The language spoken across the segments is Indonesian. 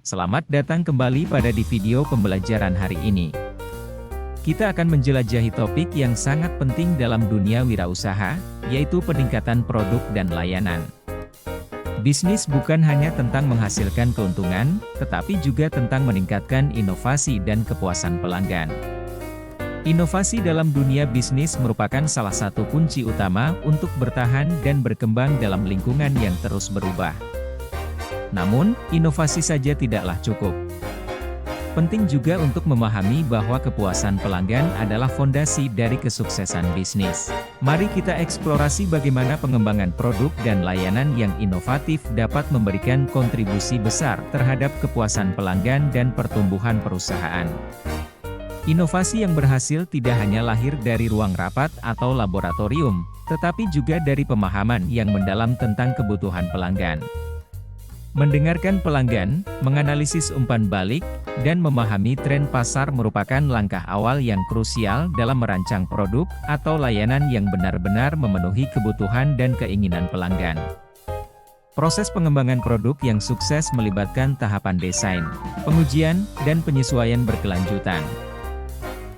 Selamat datang kembali pada di video pembelajaran hari ini. Kita akan menjelajahi topik yang sangat penting dalam dunia wirausaha, yaitu peningkatan produk dan layanan. Bisnis bukan hanya tentang menghasilkan keuntungan, tetapi juga tentang meningkatkan inovasi dan kepuasan pelanggan. Inovasi dalam dunia bisnis merupakan salah satu kunci utama untuk bertahan dan berkembang dalam lingkungan yang terus berubah. Namun, inovasi saja tidaklah cukup. Penting juga untuk memahami bahwa kepuasan pelanggan adalah fondasi dari kesuksesan bisnis. Mari kita eksplorasi bagaimana pengembangan produk dan layanan yang inovatif dapat memberikan kontribusi besar terhadap kepuasan pelanggan dan pertumbuhan perusahaan. Inovasi yang berhasil tidak hanya lahir dari ruang rapat atau laboratorium, tetapi juga dari pemahaman yang mendalam tentang kebutuhan pelanggan. Mendengarkan pelanggan, menganalisis umpan balik, dan memahami tren pasar merupakan langkah awal yang krusial dalam merancang produk atau layanan yang benar-benar memenuhi kebutuhan dan keinginan pelanggan. Proses pengembangan produk yang sukses melibatkan tahapan desain, pengujian, dan penyesuaian berkelanjutan.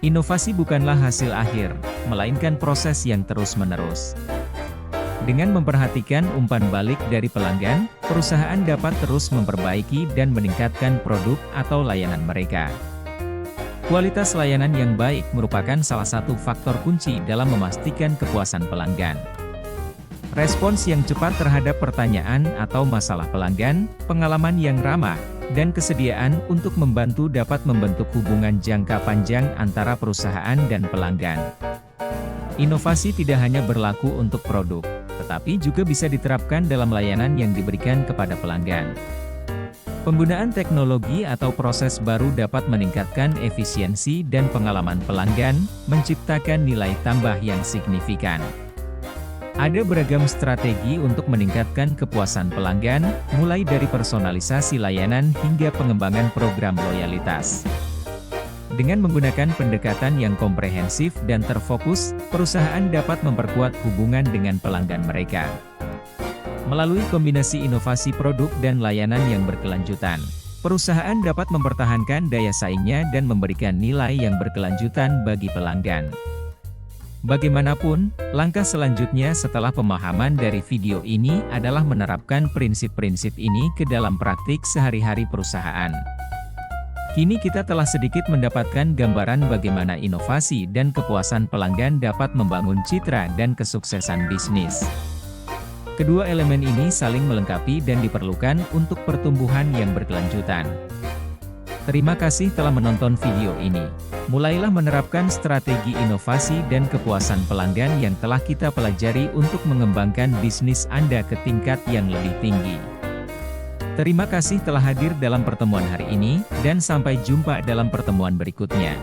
Inovasi bukanlah hasil akhir, melainkan proses yang terus-menerus. Dengan memperhatikan umpan balik dari pelanggan, perusahaan dapat terus memperbaiki dan meningkatkan produk atau layanan mereka. Kualitas layanan yang baik merupakan salah satu faktor kunci dalam memastikan kepuasan pelanggan. Respons yang cepat terhadap pertanyaan atau masalah pelanggan, pengalaman yang ramah, dan kesediaan untuk membantu dapat membentuk hubungan jangka panjang antara perusahaan dan pelanggan. Inovasi tidak hanya berlaku untuk produk, tetapi juga bisa diterapkan dalam layanan yang diberikan kepada pelanggan. Penggunaan teknologi atau proses baru dapat meningkatkan efisiensi dan pengalaman pelanggan, menciptakan nilai tambah yang signifikan. Ada beragam strategi untuk meningkatkan kepuasan pelanggan, mulai dari personalisasi layanan hingga pengembangan program loyalitas. Dengan menggunakan pendekatan yang komprehensif dan terfokus, perusahaan dapat memperkuat hubungan dengan pelanggan mereka. Melalui kombinasi inovasi produk dan layanan yang berkelanjutan, perusahaan dapat mempertahankan daya saingnya dan memberikan nilai yang berkelanjutan bagi pelanggan. Bagaimanapun, langkah selanjutnya setelah pemahaman dari video ini adalah menerapkan prinsip-prinsip ini ke dalam praktik sehari-hari perusahaan. Kini kita telah sedikit mendapatkan gambaran bagaimana inovasi dan kepuasan pelanggan dapat membangun citra dan kesuksesan bisnis. Kedua elemen ini saling melengkapi dan diperlukan untuk pertumbuhan yang berkelanjutan. Terima kasih telah menonton video ini. Mulailah menerapkan strategi inovasi dan kepuasan pelanggan yang telah kita pelajari untuk mengembangkan bisnis Anda ke tingkat yang lebih tinggi. Terima kasih telah hadir dalam pertemuan hari ini, dan sampai jumpa dalam pertemuan berikutnya.